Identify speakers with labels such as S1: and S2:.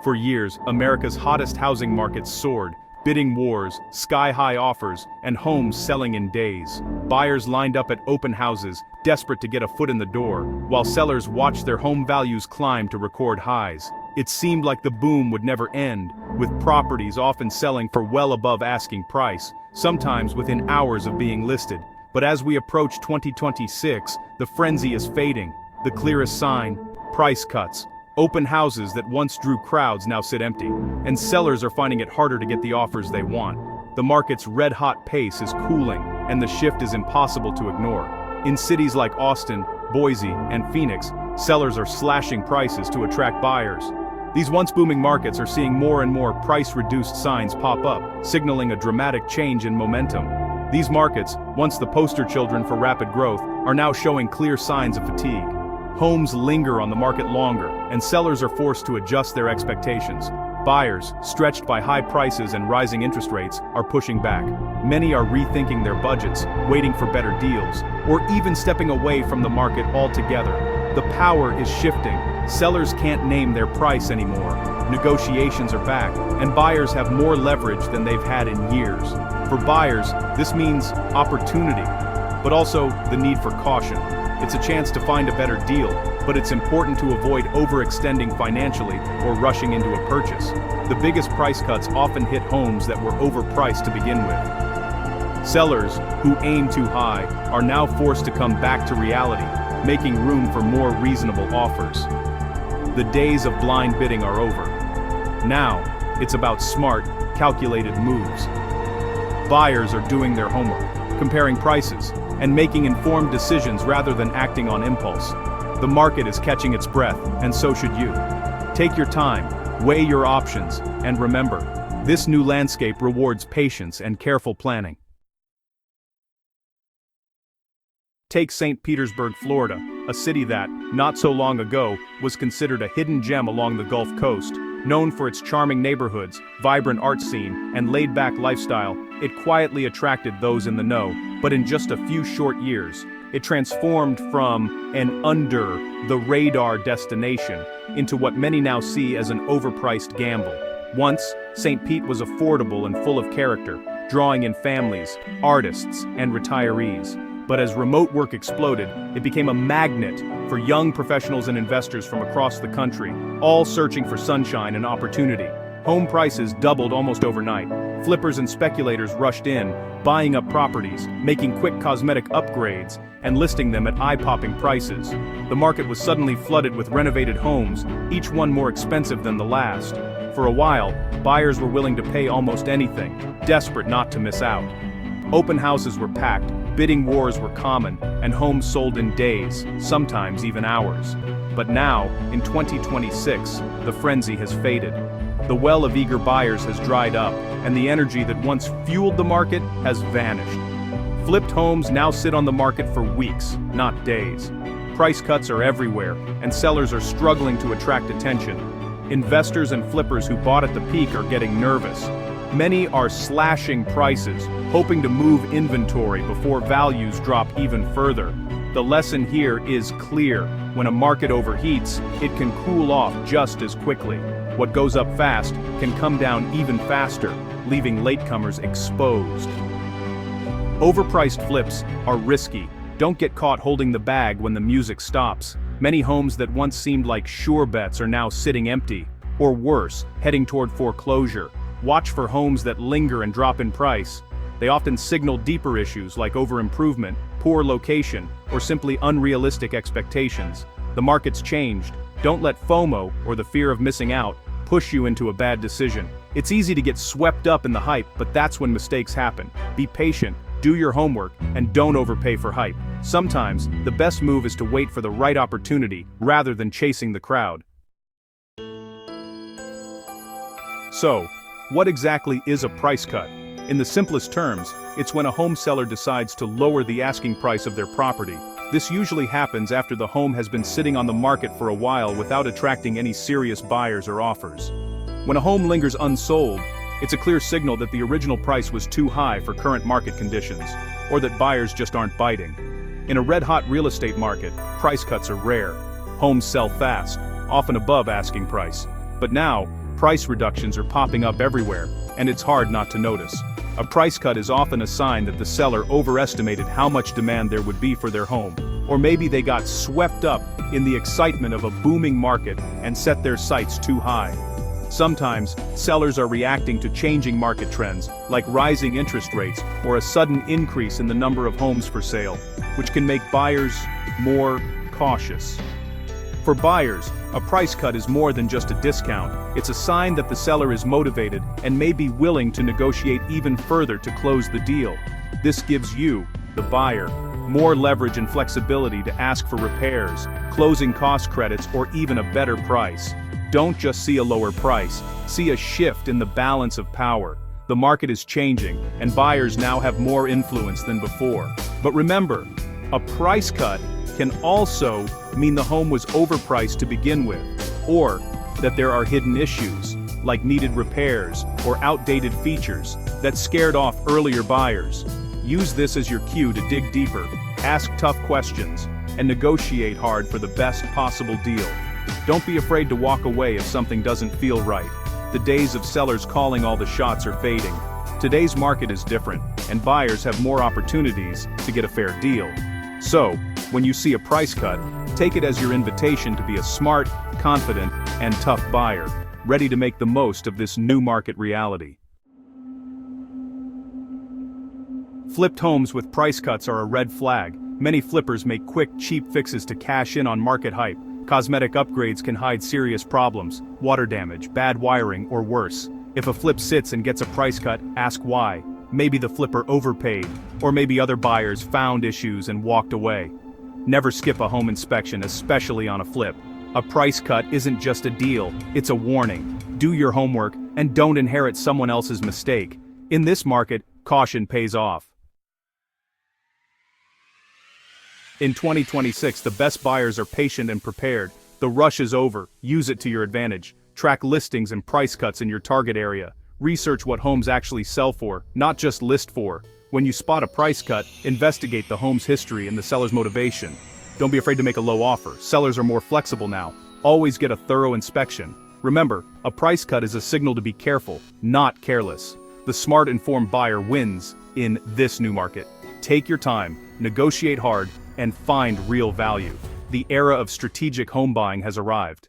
S1: For years, America's hottest housing market soared, bidding wars, sky-high offers, and homes selling in days. Buyers lined up at open houses, desperate to get a foot in the door, while sellers watched their home values climb to record highs. It seemed like the boom would never end, with properties often selling for well above asking price, sometimes within hours of being listed. But as we approach 2026, the frenzy is fading. The clearest sign: price cuts. Open houses that once drew crowds now sit empty, and sellers are finding it harder to get the offers they want. The market's red-hot pace is cooling, and the shift is impossible to ignore. In cities like Austin, Boise, and Phoenix, sellers are slashing prices to attract buyers. These once booming markets are seeing more and more price-reduced signs pop up, signaling a dramatic change in momentum. These markets, once the poster children for rapid growth, are now showing clear signs of fatigue. Homes linger on the market longer, and sellers are forced to adjust their expectations. Buyers, stretched by high prices and rising interest rates, are pushing back. Many are rethinking their budgets, waiting for better deals, or even stepping away from the market altogether. The power is shifting. Sellers can't name their price anymore. Negotiations are back, and buyers have more leverage than they've had in years. For buyers, this means opportunity, but also the need for caution. It's a chance to find a better deal, but it's important to avoid overextending financially or rushing into a purchase. The biggest price cuts often hit homes that were overpriced to begin with. Sellers, who aim too high, are now forced to come back to reality, making room for more reasonable offers. The days of blind bidding are over. Now, it's about smart, calculated moves. Buyers are doing their homework, comparing prices, and making informed decisions rather than acting on impulse. The market is catching its breath, and so should you. Take your time, weigh your options, and remember, this new landscape rewards patience and careful planning. Take St. Petersburg, Florida, a city that, not so long ago, was considered a hidden gem along the Gulf Coast. Known for its charming neighborhoods, vibrant art scene, and laid-back lifestyle, it quietly attracted those in the know, but in just a few short years, it transformed from an under-the-radar destination into what many now see as an overpriced gamble. Once, St. Pete was affordable and full of character, drawing in families, artists, and retirees. But as remote work exploded, it became a magnet for young professionals and investors from across the country, all searching for sunshine and opportunity. Home prices doubled almost overnight. Flippers and speculators rushed in, buying up properties, making quick cosmetic upgrades, and listing them at eye-popping prices. The market was suddenly flooded with renovated homes, each one more expensive than the last. For a while, buyers were willing to pay almost anything, desperate not to miss out. Open houses were packed, bidding wars were common, and homes sold in days, sometimes even hours. But now, in 2026, the frenzy has faded. The well of eager buyers has dried up, and the energy that once fueled the market has vanished. Flipped homes now sit on the market for weeks, not days. Price cuts are everywhere, and sellers are struggling to attract attention. Investors and flippers who bought at the peak are getting nervous. Many are slashing prices, hoping to move inventory before values drop even further. The lesson here is clear: when a market overheats, it can cool off just as quickly. What goes up fast can come down even faster, leaving latecomers exposed. Overpriced flips are risky. Don't get caught holding the bag when the music stops. Many homes that once seemed like sure bets are now sitting empty, or worse, heading toward foreclosure. Watch for homes that linger and drop in price. They often signal deeper issues like overimprovement, poor location, or simply unrealistic expectations. The market's changed. Don't let FOMO, or the fear of missing out, push you into a bad decision. It's easy to get swept up in the hype, but that's when mistakes happen. Be patient, do your homework, and don't overpay for hype. Sometimes, the best move is to wait for the right opportunity rather than chasing the crowd. So, what exactly is a price cut? In the simplest terms, it's when a home seller decides to lower the asking price of their property. This usually happens after the home has been sitting on the market for a while without attracting any serious buyers or offers. When a home lingers unsold, it's a clear signal that the original price was too high for current market conditions, or that buyers just aren't biting. In a red-hot real estate market, price cuts are rare. Homes sell fast, often above asking price. But now, price reductions are popping up everywhere, and it's hard not to notice. A price cut is often a sign that the seller overestimated how much demand there would be for their home, or maybe they got swept up in the excitement of a booming market and set their sights too high. Sometimes, sellers are reacting to changing market trends, like rising interest rates or a sudden increase in the number of homes for sale, which can make buyers more cautious. For buyers, a price cut is more than just a discount. It's a sign that the seller is motivated and may be willing to negotiate even further to close the deal. This gives you, the buyer, more leverage and flexibility to ask for repairs, closing cost credits, or even a better price. Don't just see a lower price, see a shift in the balance of power. The market is changing, and buyers now have more influence than before. But remember, a price cut can also mean the home was overpriced to begin with, or that there are hidden issues, like needed repairs or outdated features, that scared off earlier buyers. Use this as your cue to dig deeper, ask tough questions, and negotiate hard for the best possible deal. Don't be afraid to walk away if something doesn't feel right. The days of sellers calling all the shots are fading. Today's market is different, and buyers have more opportunities to get a fair deal. So, when you see a price cut, take it as your invitation to be a smart, confident, and tough buyer, ready to make the most of this new market reality. Flipped homes with price cuts are a red flag. Many flippers make quick, cheap fixes to cash in on market hype. Cosmetic upgrades can hide serious problems, water damage, bad wiring, or worse. If a flip sits and gets a price cut, ask why. Maybe the flipper overpaid, or maybe other buyers found issues and walked away. Never skip a home inspection, especially on a flip. A price cut isn't just a deal, it's a warning. Do your homework, and don't inherit someone else's mistake. In this market, caution pays off. In 2026, the best buyers are patient and prepared. The rush is over, use it to your advantage. Track listings and price cuts in your target area. Research what homes actually sell for, not just list for. When you spot a price cut, investigate the home's history and the seller's motivation. Don't be afraid to make a low offer. Sellers are more flexible now. Always get a thorough inspection. Remember, a price cut is a signal to be careful, not careless. The smart, informed buyer wins in this new market. Take your time, negotiate hard, and find real value. The era of strategic home buying has arrived.